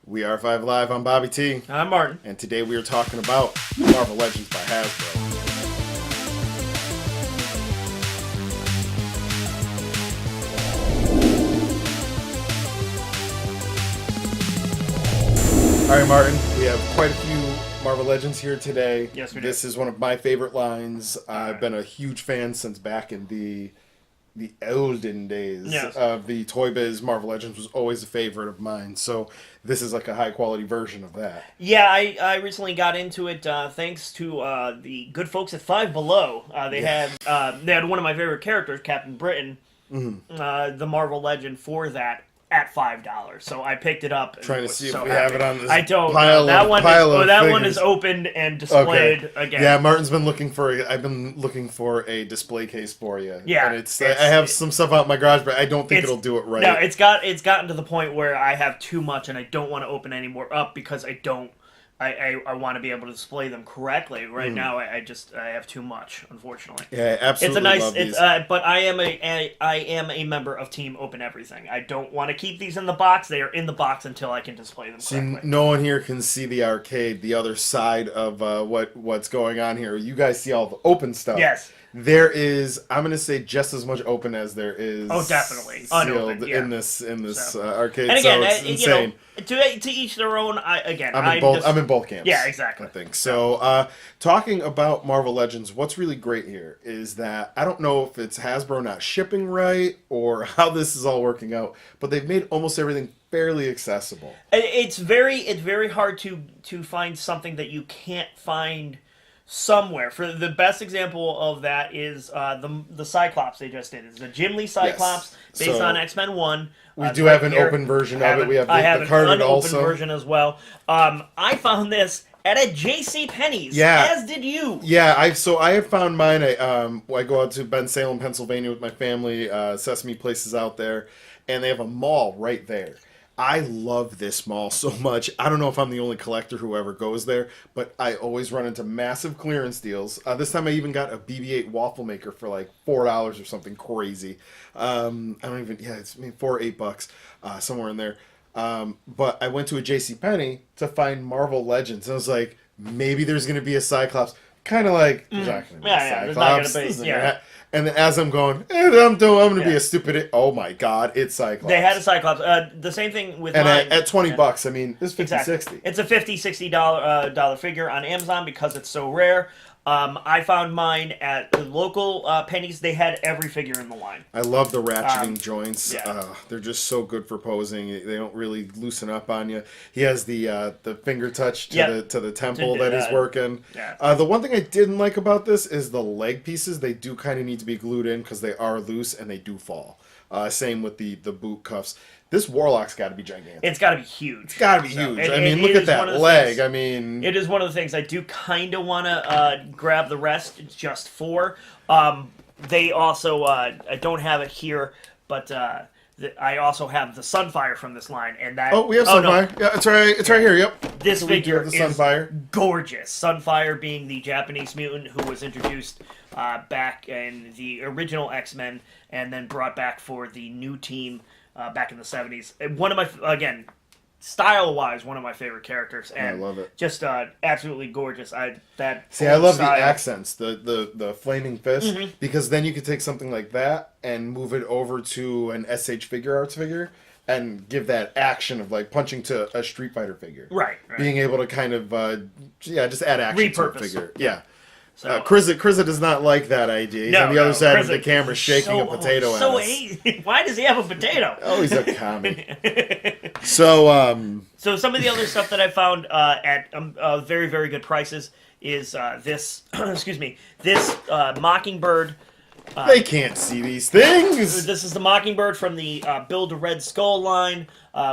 We are 5 Live. I'm Bobby T. I'm Martin. And today we are talking about Marvel Legends by Hasbro. All right, Martin, we have quite a few Marvel Legends here today. Yes, we do. This is one of my favorite lines. I've been a huge fan since back in the olden days of the Toy Biz. Marvel Legends was always a favorite of mine, so this is like a high quality version of that. Yeah, I recently got into it thanks to the good folks at Five Below. They had one of my favorite characters, Captain Britain, the Marvel Legend for that at $5. So I picked it up. Trying to see if we have it on this. I don't. Pile that of, one pile is of that figures. one is opened and displayed again. Yeah, Martin's been looking for. I've been looking for a display case for you. Yeah, and I have some stuff out in my garage, but I don't think it'll do it right. No, it's gotten to the point where I have too much, and I don't want to open any more up because I don't. I want to be able to display them correctly. Right now, I have too much, unfortunately. Yeah, absolutely. It's a nice. But I am a member of Team Open Everything. I don't want to keep these in the box. They are in the box until I can display them correctly. No one here can see the arcade, the other side of what's going on here. You guys see all the open stuff. Yes. There is, I'm going to say, just as much open as there is. Oh, definitely. Sealed Unopened, yeah. in this arcade. And again, so it's insane. To each their own. I'm in both camps. Yeah, exactly. I think so. Talking about Marvel Legends, what's really great here is that I don't know if it's Hasbro not shipping right or how this is all working out, but they've made almost everything fairly accessible. It's very hard to find something that you can't find somewhere. For the best example of that is the Cyclops they just did. It's the Jim Lee Cyclops based on X-Men 1. We do have an open version of it. We have the carded also. An unopened version as well. I found this at a JCPenney's. Yeah. As did you. Yeah, I have found mine. I go out to Bensalem, Pennsylvania with my family. Sesame Place is out there, and they have a mall right there. I love this mall so much. I don't know if I'm the only collector who ever goes there, but I always run into massive clearance deals. This time I even got a BB-8 waffle maker for like $4 or something crazy. I don't even, it's $4 or $8, somewhere in there. But I went to a JCPenney to find Marvel Legends. And I was like, maybe there's going to be a Cyclops. Kind of like, there's not going to be a Cyclops. There's not going to be, And then as I'm going, I'm going to be a stupid. Oh my God, it's Cyclops. They had a Cyclops. The same thing with mine. And at $20, I mean, it's $50, $60. It's a $50-$60 figure on Amazon because it's so rare. I found mine at the local pennies. They had every figure in the line. I love the ratcheting joints. Yeah. They're just so good for posing. They don't really loosen up on you. He has the finger touch to the temple that he's working. Yeah. The one thing I didn't like about this is the leg pieces. They do kind of need to be glued in because they are loose and they do fall. Same with the boot cuffs. This Warlock's got to be gigantic. It's got to be huge. It's got to be huge. I mean, look at that leg. I mean, it is one of the things I do kind of want to grab the rest just for. They also, I don't have it here, but I also have the Sunfire from this line, and that. Oh, we have Sunfire. No. Yeah, it's right. It's right here. Yep. This figure the Sunfire. Is gorgeous. Sunfire being the Japanese mutant who was introduced back in the original X-Men, and then brought back for the new team. Back in the 70s. One of my, again, style-wise, one of my favorite characters. And I love it. Just absolutely gorgeous. I love the accents, the flaming fist, because then you could take something like that and move it over to an SH Figure Arts figure and give that action of like punching to a Street Fighter figure. Right. Being able to kind of, just add action to a figure. Yeah. So, Crza does not like that idea. He's on the other side of the camera shaking a potato at us. Why does he have a potato? Oh, he's a commie. So some of the other stuff that I found at very, very good prices is this, this Mockingbird. They can't see these things. This is the Mockingbird from the Build a Red Skull line,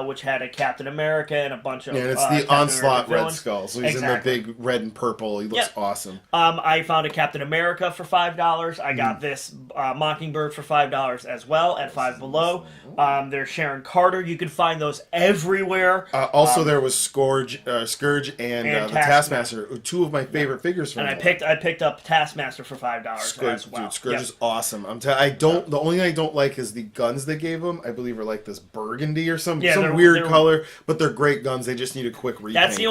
which had a Captain America and a bunch of. Yeah, and it's the Onslaught Red Skull. So he's in the big red and purple. He looks awesome. I found a Captain America for $5. I got this Mockingbird for $5 as well at Five Below. There's Sharon Carter. You can find those everywhere. Also, there was Scourge, and the Taskmaster. Two of my favorite figures from. And I picked up Taskmaster for $5 as well. Dude, Scourge is awesome. The only thing I don't like is the guns they gave him. I believe are like this burgundy or some some they're- weird they're- color, but they're great guns. They just need a quick repaint. That's the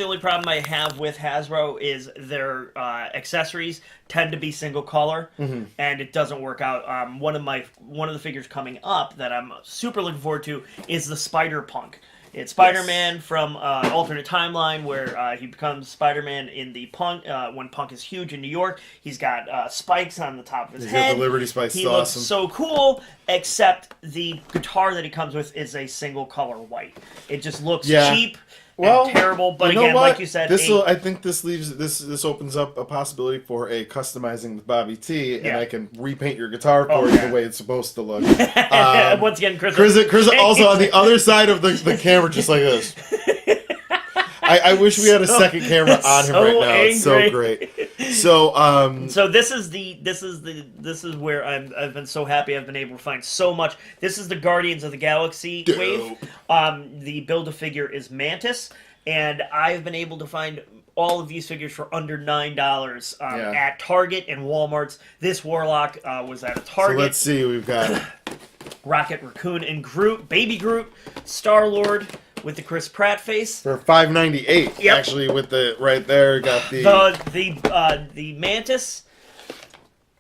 only problem I have with Hasbro is their accessories tend to be single color, and it doesn't work out. One of the figures coming up that I'm super looking forward to is the Spider-Punk. It's Spider-Man from alternate timeline where he becomes Spider-Man in the Punk when Punk is huge in New York. He's got spikes on the top of his head. Got the Liberty spikes. He Awesome. looks so cool, except the guitar that he comes with is a single color white. It just looks cheap. Well, terrible, but you know again, what? like you said, I think this opens up a possibility for a customizing with Bobby T, and I can repaint your guitar for you the way it's supposed to look. Once again, Crza also on the other side of the camera, just like this. I wish we had a second camera on him right now. It's so great. So this is where I've been so happy I've been able to find so much. This is the Guardians of the Galaxy wave. The Build-A-Figure is Mantis, and I've been able to find all of these figures for under $9 at Target and Walmart's. This Warlock was at a Target. So let's see, we've got Rocket Raccoon and Groot, Baby Groot, Star-Lord with the Chris Pratt face for $5.98. Yep. Actually, with the right there, got the Mantis.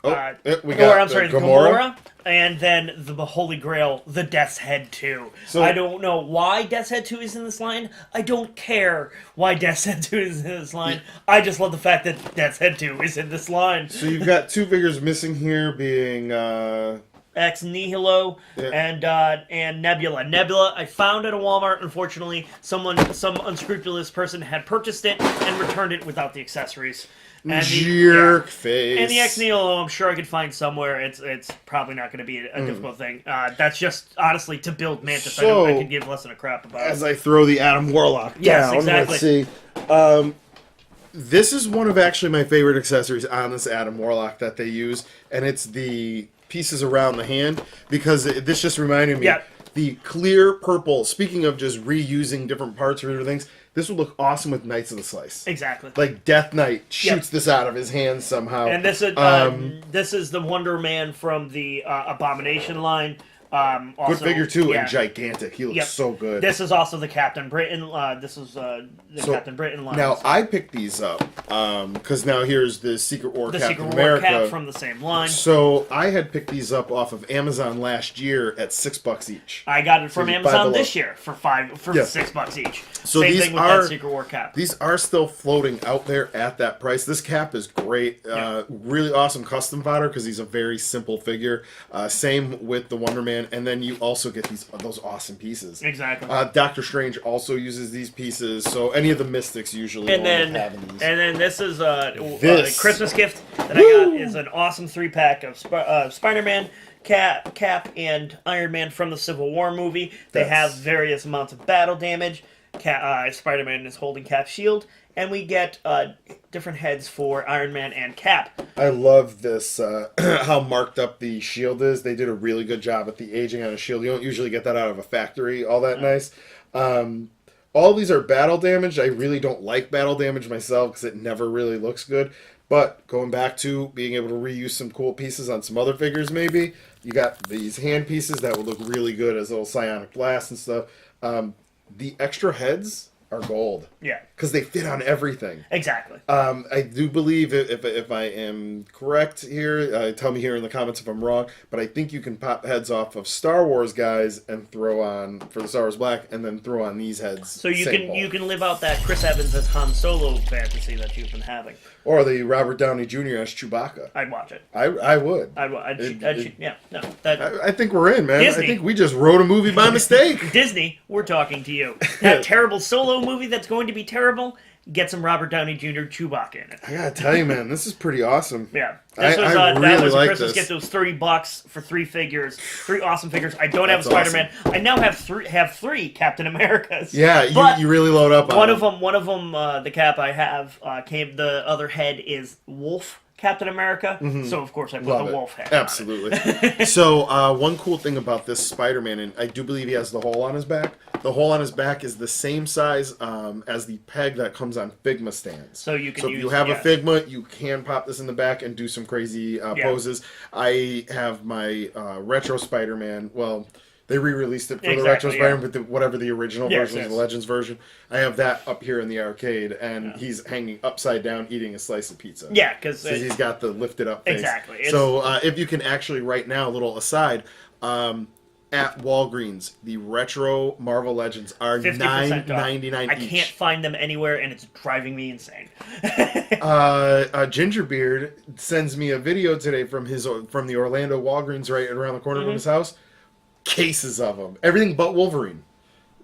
We got the Gamora. Gamora, and then the Holy Grail, the Death's Head 2. So, I don't know why Death's Head 2 is in this line. I don't care why Death's Head 2 is in this line. I just love the fact that Death's Head 2 is in this line. So you've got two figures missing here, being Ex Nihilo and Nebula. Nebula, I found at a Walmart. Unfortunately, some unscrupulous person had purchased it and returned it without the accessories. And jerk face. And the Ex Nihilo, I'm sure I could find somewhere. It's probably not going to be a difficult thing. That's just honestly to build Mantis. So, I could give less than a crap about. As I throw the Adam Warlock down, exactly. Let's see. This is one of actually my favorite accessories on this Adam Warlock that they use, and it's the pieces around the hand, because this just reminded me the clear purple. Speaking of just reusing different parts or different things, this would look awesome with Knights of the Slice. Exactly. Like Death Knight shoots this out of his hand somehow. And this is the Wonder Man from the Abomination line. Also, good figure too, and gigantic. He looks so good. This is also the Captain Britain. This is the Captain Britain line. Now I picked these up because now here's the Secret War Captain America. Secret War Cap from the same line. So I had picked these up off of Amazon last year at $6 each. I got it from Amazon this year for $6 each. So same these thing with that Secret War Cap. These are still floating out there at that price. This cap is great. Really awesome custom fodder because he's a very simple figure. Same with the Wonder Man. And then you also get those awesome pieces. Exactly. Doctor Strange also uses these pieces, so any of the Mystics usually end up having these. And then this is a Christmas gift that I got is an awesome 3-pack of Spider-Man, Cap, and Iron Man from the Civil War movie. They have various amounts of battle damage. Spider-Man is holding Cap's shield, and we get different heads for Iron Man and Cap. I love this, how marked up the shield is. They did a really good job at the aging on a shield. You don't usually get that out of a factory all that nice. All these are battle damage. I really don't like battle damage myself because it never really looks good. But going back to being able to reuse some cool pieces on some other figures maybe, you got these hand pieces that would look really good as little psionic blasts and stuff. The extra heads are gold. Yeah. Because they fit on everything. Exactly. I do believe, if I am correct here, tell me here in the comments if I'm wrong, but I think you can pop heads off of Star Wars guys and throw on, for the Star Wars Black, and then throw on these heads. So you can live out that Chris Evans as Han Solo fantasy that you've been having. Or the Robert Downey Jr. as Chewbacca. I'd watch it. I would. I think we're in, man. Disney. I think we just wrote a movie by mistake. Disney, we're talking to you. That terrible Solo movie that's going to be terrible, get some Robert Downey Jr. Chewbacca in it. I gotta tell you, man, this is pretty awesome. Yeah. I That really was a like Christmas gift. It was $30 for 3 figures. 3 awesome figures. I don't have a Spider-Man. Awesome. I now have three Captain Americas. Yeah, you really load up on one of them, the cap I have, the other head is Wolf Captain America, so of course I put the wolf head Absolutely. On it. So one cool thing about this Spider-Man, and I do believe he has the hole on his back. The hole on his back is the same size as the peg that comes on Figma stands. So if you have a Figma, you can pop this in the back and do some crazy poses. I have my retro Spider-Man. Well, They re-released it for the Exactly, Retros yeah. version, with whatever the original Yes, version was, yes. the Legends version. I have that up here in the arcade, and he's hanging upside down eating a slice of pizza. Yeah, because He's got the lifted up face. Exactly. It's- So if you can actually right now, a little aside, at Walgreens, the retro Marvel Legends are 50% off. $9.99 I each. can't find them anywhere, and it's driving me insane. Gingerbeard sends me a video today from the Orlando Walgreens right around the corner Mm-hmm. from his house. Cases of them, everything but Wolverine.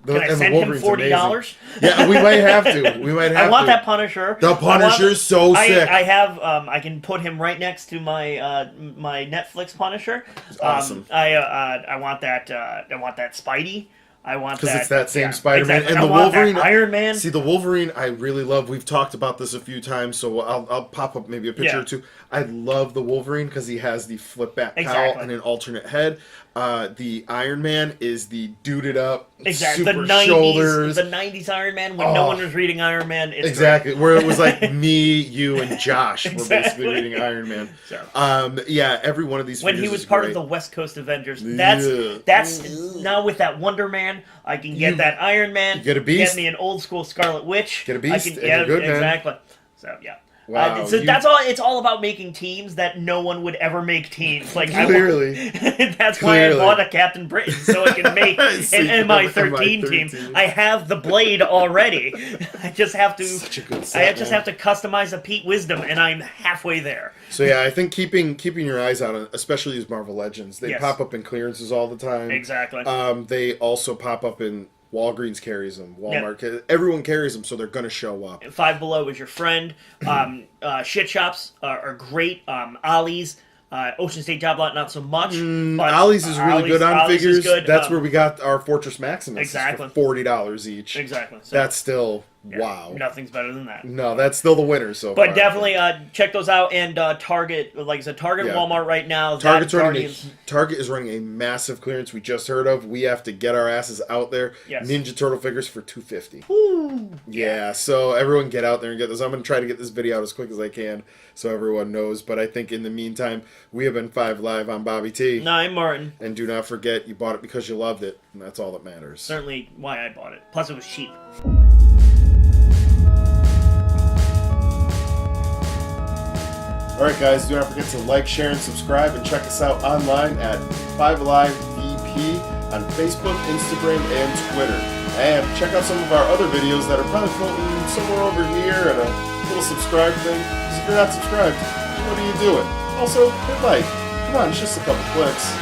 Can I send him $40? Yeah, we might have to. We might have I want to. that Punisher. The Punisher's so sick. I have. I can put him right next to my my Netflix Punisher. Awesome. I want that. I want that Spidey. I want that Because it's that same yeah, Spider-Man. exactly. And I the want Wolverine. that Iron Man. See, the Wolverine I really love. We've talked about this a few times, so I'll pop up maybe a picture Yeah. or two. I love the Wolverine because he has the flip back cowl Exactly. and an alternate head. The Iron Man is the duded up, Exactly. super The 90s, shoulders. the 90s Iron Man when no one was reading Iron Man. It's Exactly, where it was like me, you, and Josh were basically Exactly. reading Iron Man. So. Yeah, every one of these When he figures was is part great. of the West Coast Avengers. Yeah. That's now with that Wonder Man, I can get that Iron Man. you get a Beast. Get me an old school Scarlet Witch. Get a Beast, I can, and yeah, you're good, man. exactly. So yeah. Wow, so that's all. It's all about making teams that no one would ever make teams. Like Clearly. that's why I Clearly. bought a Captain Britain so I can make See, an MI13 MI13. team. I have the Blade already. I just have to. Such a good set, I just man. have to customize a Pete Wisdom, and I'm halfway there. So yeah, I think keeping your eyes out on, especially these Marvel Legends. They Yes. pop up in clearances all the time. Exactly. They also pop up in Walgreens carries them, Walmart. Everyone carries them, so they're gonna show up. Five Below is your friend. Shit shops are great. Ollie's, Ocean State Job Lot, not so much. But Ollie's is really good on Ollie's is figures. good. That's where we got our Fortress Maximus Exactly. for $40 each. Exactly. So, That's still yeah, wow. Nothing's better than that. No, that's still the winner so But far. definitely check those out, and Target, like I said, Target, Yeah. Walmart right now. Target Guardians. is running a massive clearance we just heard of. We have to get our asses out there. Yes. Ninja Turtle figures for $250. Woo. Yeah, so everyone get out there and get this. I'm going to try to get this video out as quick as I can so everyone knows. But I think in the meantime, we have been 5 Live on Bobby T. No, I'm Martin. And do not forget, you bought it because you loved it, and that's all that matters. Certainly why I bought it. Plus, it was cheap. Alright guys, do not forget to like, share, and subscribe, and check us out online at 5AliveVP on Facebook, Instagram, and Twitter. And check out some of our other videos that are probably floating somewhere over here and a little subscribe thing. So if you're not subscribed, what are you doing? Also, hit like. Come on, it's just a couple clicks.